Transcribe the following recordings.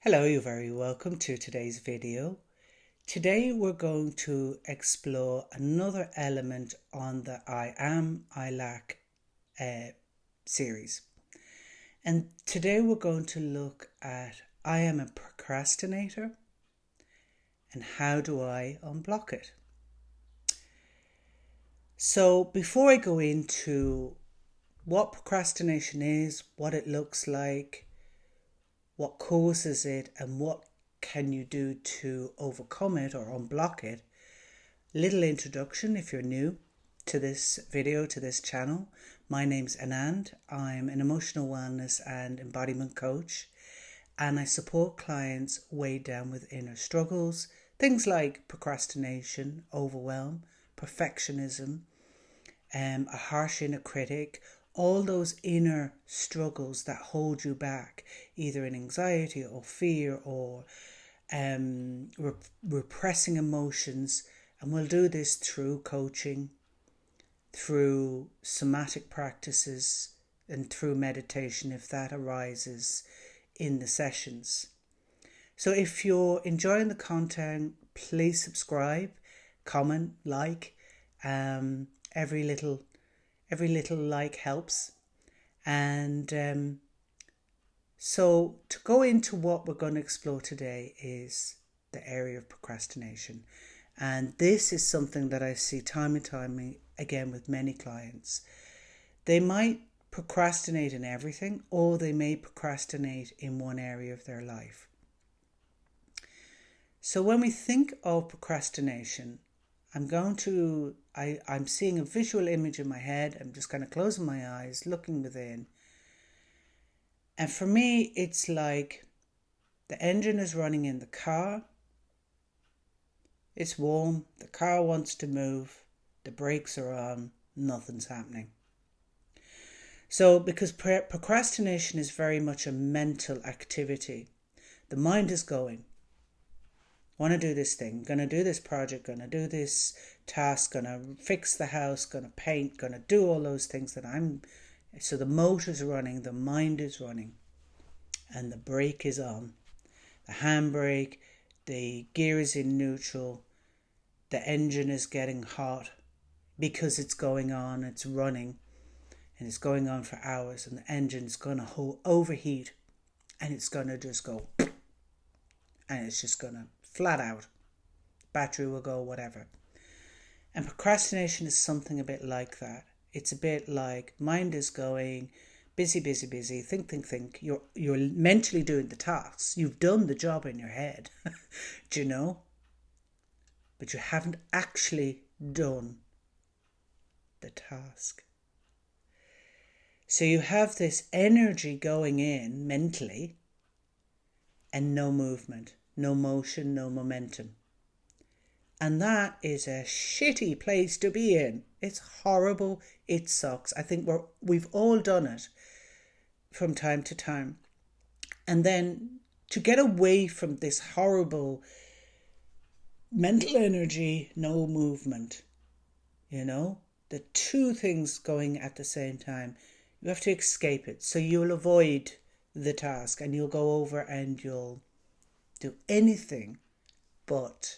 Hello, you're very welcome to today's video. Today we're going to explore another element on the I lack series. And today we're going to look at I am a procrastinator and how do I unblock it. So before I go into what procrastination is, what it looks like, what causes it, and what can you do to overcome it or unblock it. Little introduction if you're new to this video, to this channel. My name's Anand. I'm an emotional wellness and embodiment coach, and I support clients weighed down with inner struggles, things like procrastination, overwhelm, perfectionism, a harsh inner critic, all those inner struggles that hold you back, either in anxiety or fear or repressing emotions. And we'll do this through coaching, through somatic practices, and through meditation if that arises in the sessions. So if you're enjoying the content, please subscribe, comment, like. Every little like helps. And so to go into what we're going to explore today is the area of procrastination. And this is something that I see time and time again with many clients. They might procrastinate in everything, or they may procrastinate in one area of their life. So when we think of procrastination, I'm seeing a visual image in my head. I'm just kind of closing my eyes, looking within. And for me, it's like the engine is running in the car. It's warm. The car wants to move. The brakes are on. Nothing's happening. So because procrastination is very much a mental activity, the mind is going, want to do this thing, going to do this project, going to do this task, going to fix the house, going to paint, going to do all those things so the motor's running, the mind is running, and the brake is on. The handbrake, the gear is in neutral, the engine is getting hot because it's going on, it's running, and it's going on for hours, and the engine's going to overheat, and it's going to just go, and it's just going to flat out. Battery will go, whatever. And procrastination is something a bit like that. It's a bit like mind is going, busy, think. You're mentally doing the tasks. You've done the job in your head, do you know? But you haven't actually done the task. So you have this energy going in mentally and no movement. No motion, no momentum. And that is a shitty place to be in. It's horrible. It sucks. I think we've all done it from time to time. And then to get away from this horrible mental energy, no movement, the two things going at the same time, you have to escape it. So you'll avoid the task and you'll go over and you'll do anything but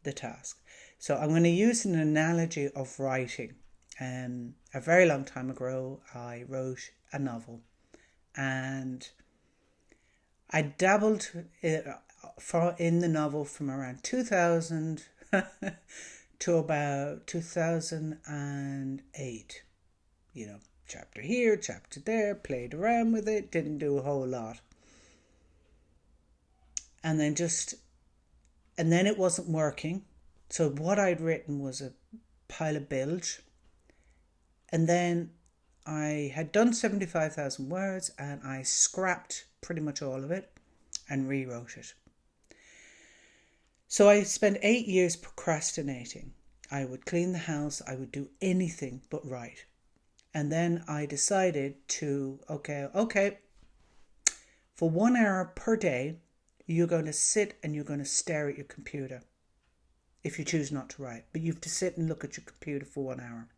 the task. So I'm going to use an analogy of writing. A very long time ago, I wrote a novel, and I dabbled in the novel from around 2000 to about 2008. Chapter here, chapter there, played around with it, didn't do a whole lot. And then it wasn't working. So what I'd written was a pile of bilge. And then I had done 75,000 words and I scrapped pretty much all of it and rewrote it. So I spent 8 years procrastinating. I would clean the house. I would do anything but write. And then I decided to, okay, for 1 hour per day, you're going to sit and you're going to stare at your computer if you choose not to write. But you have to sit and look at your computer for 1 hour.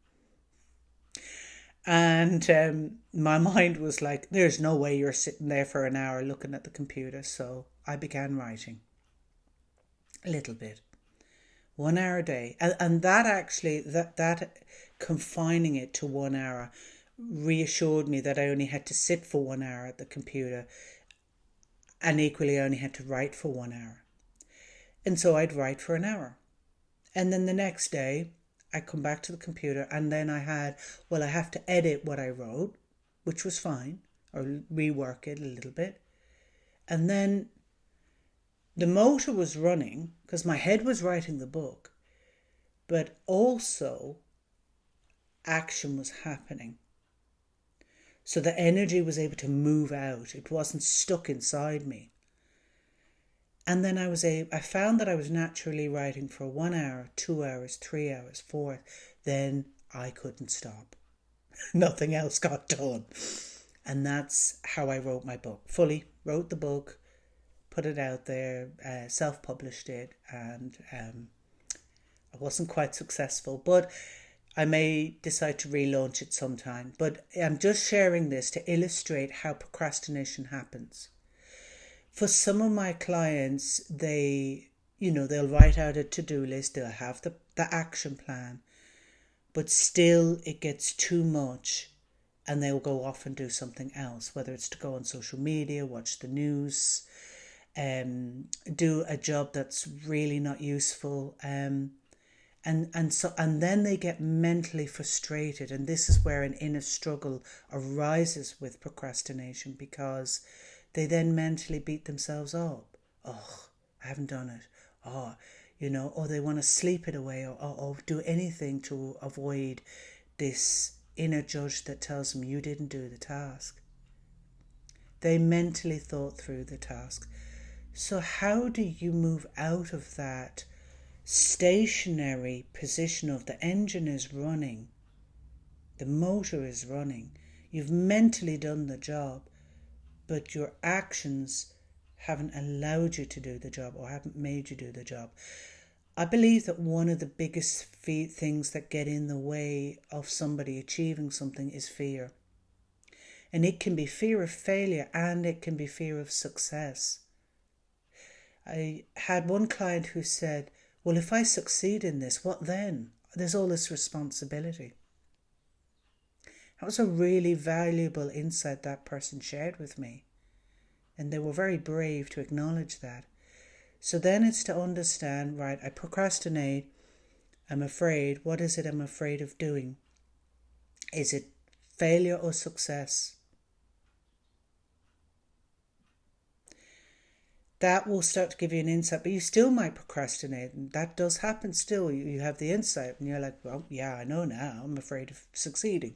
And my mind was like, there's no way you're sitting there for an hour looking at the computer. So I began writing a little bit, 1 hour a day. And that actually, that confining it to 1 hour reassured me that I only had to sit for 1 hour at the computer, and equally I only had to write for 1 hour. And so I'd write for an hour. And then the next day I come back to the computer, and then I have to edit what I wrote, which was fine, or rework it a little bit. And then the motor was running because my head was writing the book, but also action was happening. So the energy was able to move out. It wasn't stuck inside me. And then I found that I was naturally writing for 1 hour, 2 hours, 3 hours, 4. Then I couldn't stop. Nothing else got done. And that's how I wrote my book. Fully wrote the book, put it out there, self-published it, and I wasn't quite successful. But I may decide to relaunch it sometime. But I'm just sharing this to illustrate how procrastination happens. For some of my clients, they'll write out a to-do list, they'll have the action plan, but still it gets too much and they'll go off and do something else, whether it's to go on social media, watch the news, do a job that's really not useful, and then they get mentally frustrated, and this is where an inner struggle arises with procrastination, because they then mentally beat themselves up. Oh, I haven't done it. Oh, or they want to sleep it away, or do anything to avoid this inner judge that tells them you didn't do the task. They mentally thought through the task. So how do you move out of that stationary position of the engine is running, the motor is running, you've mentally done the job, but your actions haven't allowed you to do the job or haven't made you do the job? I believe that one of the biggest things that get in the way of somebody achieving something is fear. And it can be fear of failure, and it can be fear of success. I had one client who said, well, if I succeed in this, what then? There's all this responsibility. That was a really valuable insight that person shared with me. And they were very brave to acknowledge that. So then it's to understand, right, I procrastinate, I'm afraid. What is it I'm afraid of doing? Is it failure or success? That will start to give you an insight, but you still might procrastinate, and that does happen still. You have the insight and you're like, well, yeah, I know now, I'm afraid of succeeding.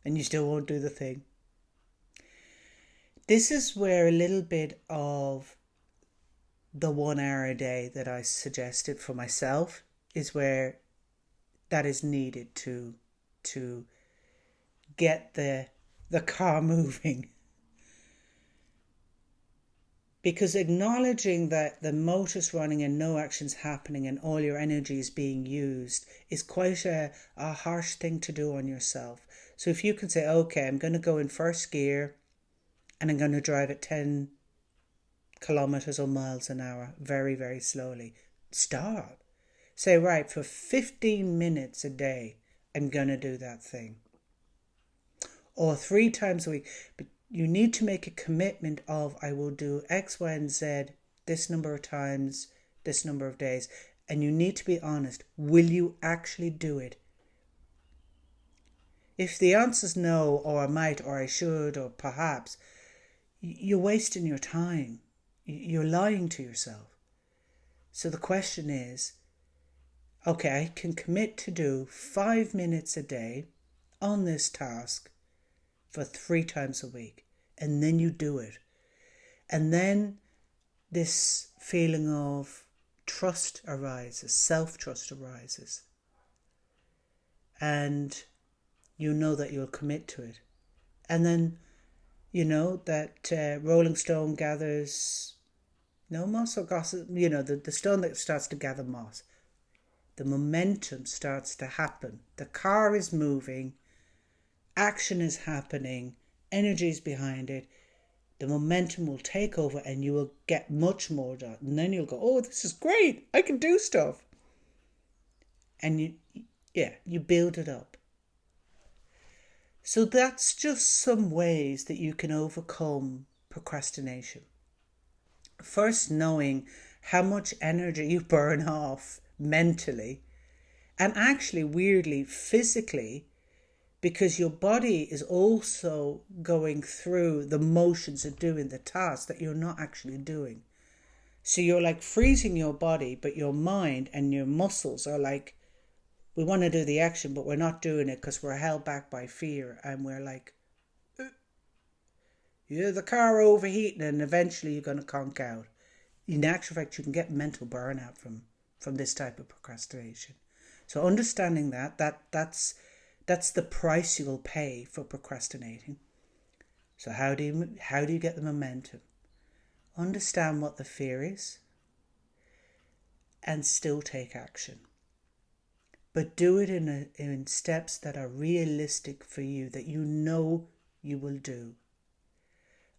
And you still won't do the thing. This is where a little bit of the 1 hour a day that I suggested for myself is where that is needed to get the car moving. Because acknowledging that the motor's running and no action's happening and all your energy is being used is quite a harsh thing to do on yourself. So if you can say, okay, I'm going to go in first gear and I'm going to drive at 10 kilometers or miles an hour, very, very slowly. Stop. Say, right, for 15 minutes a day, I'm going to do that thing. Or 3 times a week. But you need to make a commitment of, I will do X, Y, and Z this number of times, this number of days. And you need to be honest. Will you actually do it? If the answer's no, or I might, or I should, or perhaps, you're wasting your time. You're lying to yourself. So the question is, okay, I can commit to do 5 minutes a day on this task for 3 times a week. And then you do it. And then this feeling of trust arises, self-trust arises. And you know that you'll commit to it. And then, you know, that Rolling Stone gathers, no moss or gossip, you know, the stone that starts to gather moss. The momentum starts to happen. The car is moving. action is happening, energy is behind it, the momentum will take over and you will get much more done. And then you'll go, oh, this is great, I can do stuff. And you build it up. So that's just some ways that you can overcome procrastination. First, knowing how much energy you burn off mentally, and actually, weirdly, physically, because your body is also going through the motions of doing the task that you're not actually doing. So you're like freezing your body, but your mind and your muscles are like, we want to do the action, but we're not doing it because we're held back by fear. And we're like, you're the car overheating and eventually you're going to conk out. In actual fact, you can get mental burnout from this type of procrastination. So understanding that's the price you will pay for procrastinating. So how do you get the momentum? Understand what the fear is and still take action. But do it in steps that are realistic for you, that you know you will do.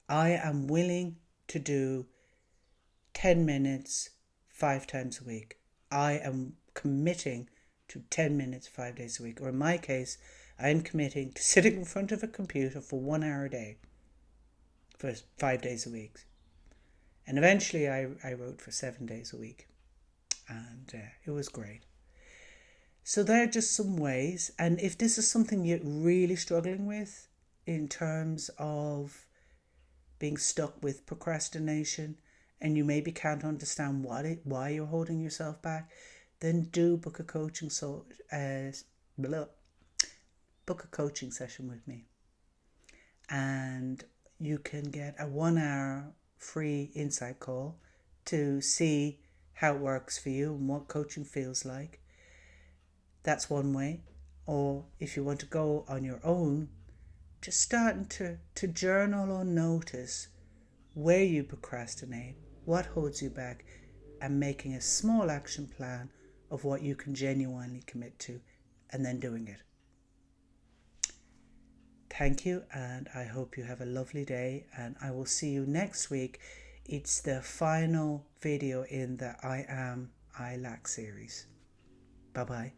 I am willing to do 10 minutes 5 times a week. I am committing to 10 minutes 5 days a week. Or in my case, I am committing to sitting in front of a computer for 1 hour a day for 5 days a week. And eventually I wrote for 7 days a week. And it was great. So there are just some ways. And if this is something you're really struggling with in terms of being stuck with procrastination, and you maybe can't understand why you're holding yourself back, then do book a coaching session with me. And you can get a 1 hour free insight call to see how it works for you and what coaching feels like. That's one way. Or if you want to go on your own, just starting to journal or notice where you procrastinate, what holds you back, and making a small action plan of what you can genuinely commit to, and then doing it. Thank you, and I hope you have a lovely day, and I will see you next week. It's the final video in the I Lack series. Bye-bye.